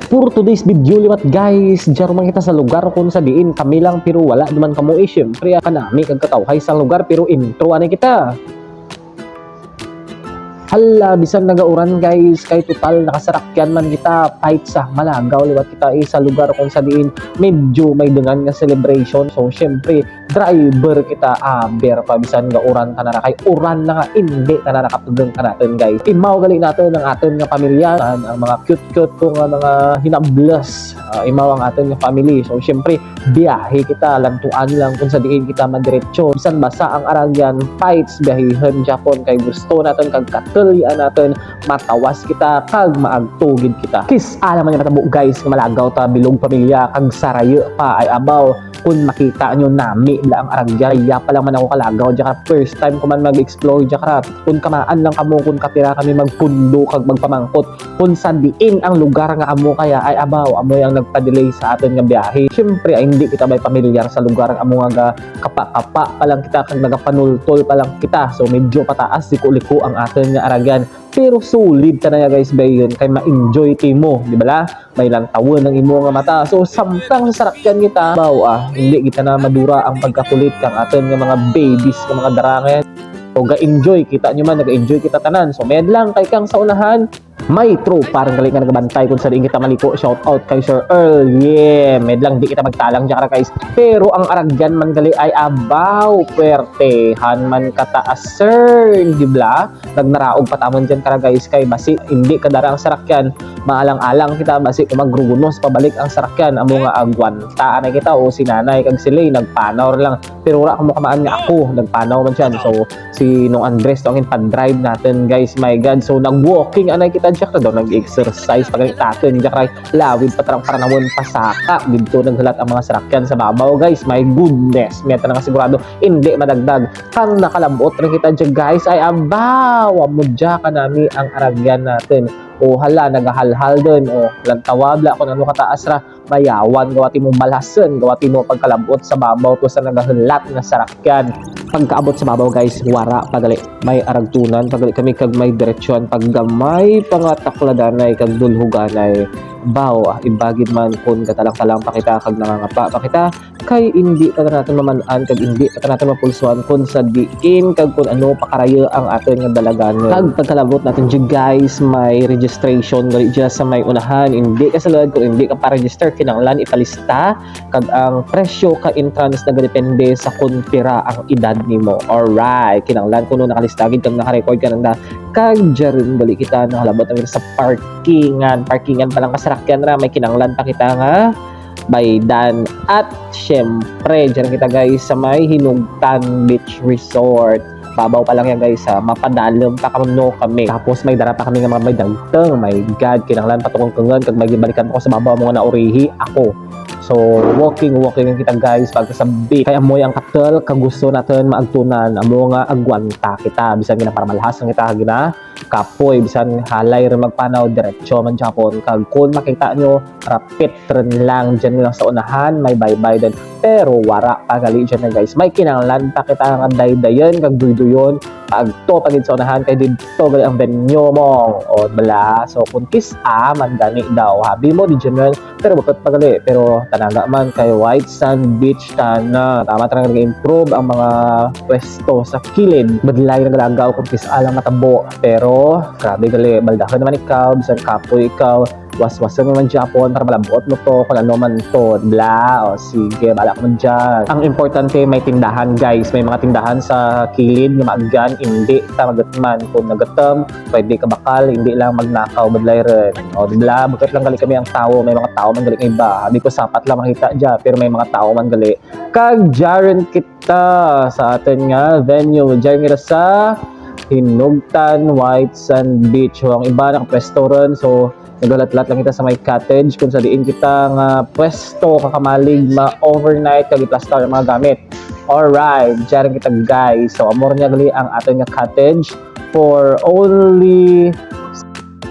For today's video liwat guys, diyaro man kita sa lugar kung sa diin kami lang pero wala naman kamo syempre kanami kagkatawhay sa lugar pero intro ani kita. Hala, bisan nagauran guys, kay total nakasarakyan man kita, fight sa Malagaw, liwat kita sa lugar kung sa diin medyo may dengan nga celebration. So syempre, driver kita, ber pa bisan gauran ka na kay uran na nga, hindi ka na nakapagdang ka natin guys. Imaw gali natin ang atin nga pamilya, ang mga cute-cute ko nga mga hinablas, imaw ang atin nga family. So syempre, biyahe kita, lantuan lang kung sa diin kita madiretso. Bisan basa ang aragyan, fights, biyahihan Japon, kay gusto natin kagkatulian natin, matawas kita, kag maagtugid kita. Kis, alam man natabo guys, Malagaw ta, bilog pamilya, kag sarayo pa, ay abaw, kung makita nyo nami lang aragyan, iya pa lang man ako kalagaw, dyan first time ko man mag-explore, dyan kung kamaan lang kamo, kung kapira kami magpundo, kag magpamangkot, kung sa diin ang lugar nga amo kaya, ay abaw, amo yung nagpa-delay sa atin nga biyahe. Siyempre, ay hindi kita may pamilyar sa lugar amo nga kapa-kapa pa lang kita, kag nagapanultol pa lang kita, so medyo pataas, liko-liko ang atin nga aragyan. Pero solid ka na guys bayon kay ma-enjoy kay mo, di ba la? May lantawon ng imo nga mata. So samtang sarakyan kita, hindi kita na madura ang pagkakulit kang atin nga mga babies nga mga darangan. So ga-enjoy kita nyo man, nag-enjoy kita tanan. So med lang kay kang sa unahan, may tropa rin galing nga nagabantay kung sa diin kita maliko. Shout out kay Sir Earl. Yeah, med lang di kita magtalang dyan guys. Pero ang aragyan man gali ay abaw, puwertehan man kataas sir, di ba? Nagnaraog patamon dyan guys kay basi hindi kadara ang sarakyan, maalang-alang kita basi kumagrugunos pabalik ang sarakyan, amo nga agwanta anay kita o si nanay kag silay nagpanaw lang. Pero wala kamo kamaan nga ako, nagpanaw man dyan. So si nung Andres to ang pa-drive natin guys, my god. So nag-walking anay kita dyan daw, nag-exercise pagalit natin dyan kay lawid patarang paranawon pasaka dito naghalat ang mga sarakyan sa babaw guys, my goodness. Meta na nga sigurado hindi madagdag kang nakalabot rin kita dyan guys ay abaw, amudya ka nami ang aragyan natin. O hala, nagahalhal dun, o lantawabla kung ano kataas ra, mayawan, gawati mo balasan, gawati mo pagkalabot sa babaw to sa nagahalat na sarakyan. Pagkaabot sa babaw guys, wara pagali, may aragtunan pagali kami kag may diretsyon, paggamay pangatakladanay kag dulhuganay baw, ibagid man kung katalang-talang pakita kag nangangapa pakita kay hindi ka natin mamanaan kag hindi ka natin mapulsuan kung sa diin kag kung ano pakarayo ang aton nga dalagan. Kag pagkalabot natin dyan guys, may registration gali dyan sa may unahan, hindi ka salad kung hindi ka pa-register kinanglan ipalista kag ang presyo ka entrance nagadepende sa kung pira ang edad nimo. Alright, kinanglan kuno nakalistagid kag naka-record ka nang kag dyan gali kita nakalabot ang sa parkingan pa lang kasarakyan ra, may kinanglan pa kita nga baydan. At syempre dyan kita guys sa may Hinugtan Beach Resort, babaw pa lang yan guys, mapadalom pa kamo kami. Tapos may dara pa kami nga mga may dagtang, my god, kinanglan patukong kangan kag may balikan ko sa babaw mga naurihi ako. So walking kita guys pagkasabi kay amoy ang katel kagusto natin maagtunan, amo nga agwanta kita bisan gina para malhas ang kita gina kapoy bisan halay rin magpanaw diretso man Japon kag kun makita nyo rapid rin lang dyan lang sa unahan, may bye-bye din. Pero wara pagali dyan na guys, may kinanglan pa kita nga daydayan kag duyduyon pagto pagid sa unahan kay dito gali ang venue mo o bala. So kung kisa man gani daw habi mo di dyan pero bakit pagali, pero tanaga man kay White Sand Beach tana tama talaga nag-improve ang mga pwesto sa kilid, badlay na galagaw kung kisa lang matabo. Pero grabe gali, baldahan naman ikaw bisan kapoy ikaw, waswasan naman Japon para malabot mo to kung ano man to, bla. O sige, bala ko man dyan. Ang importante may tindahan guys, may mga tindahan sa kilid nga maagyan, hindi ta magatman kung nagatam pwede ka bakal, hindi lang magnakaw badlay rin. O bla, bakit lang gali kami ang tao, may mga tao man gali ng iba, hindi ko sapat lang makita dyan, pero may mga tao man gali kag dyan kita sa atin nga venue, dyan kita sa Hinugtan White Sand Beach. So, ang iba naka-pwesto ron, so nagalat-lat lang kita sa may cottage kung sa diin kita nga pwesto kakamalig ma-overnight kag i-plaster ang mga gamit. Alright, dyan kita guys. So amor niya gali ang atin nga cottage for only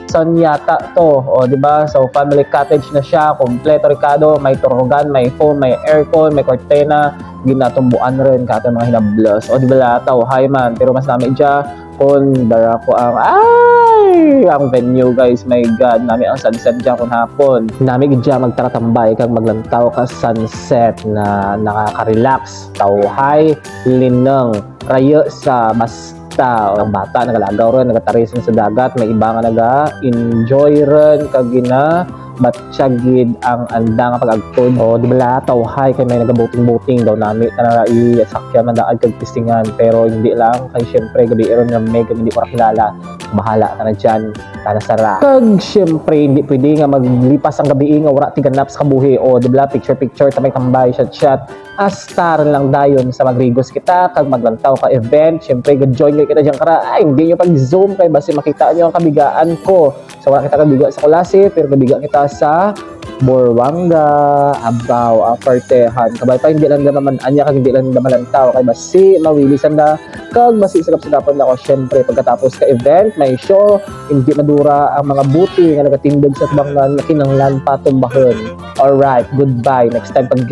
san yata to, o di ba? So family cottage na siya, kompleto rikado, may turugan, may phone, may aircon, may cortina, ginatumbuan rin ka ating mga hinablos. O di ba lataw, hi man, pero mas namin dyan hapon dara ko ang venue guys, my god, nami ang sunset dyan kung hapon, nami gidya magtaratambay kag maglantaw ka sunset na nakaka-relax, tawhay linang rayo sa basta ang bata nagalagaw ron, nagatarisan sa dagat, may iba nga naga-enjoy ron kag gina batsyagid ang anda nga pag-agtod o di ba tawhay kay may nagabuting-buting daw nami na sakyan man daad kag pistingan, pero hindi lang kay syempre gabi ron nga may hindi ko kilala, bahala ka na dyan kana sara kag syempre hindi pwede nga maglipas ang gabi nga wala tiganap sa kabuhi o di ba picture tamay tambay shot astar lang dayon sa magrigos kita kag maglantaw ka event, syempre ga-join kita diyan kara hindi nyo pag zoom kay basi makita nyo ang kabigaan ko, so wala kita kabiga sa Kulasi pero kabiga kita sa Borwanga, Abaw, Apartehan. Kabay pa hindi lang naman anya kag hindi lang naman tao kay basi mawilisan na kag basi sagap-sagapan na ako syempre pagkatapos ka event may show hindi madura ang mga buti nga nagatindog sa tubang kinanglan patong bahon. Alright, goodbye next time pag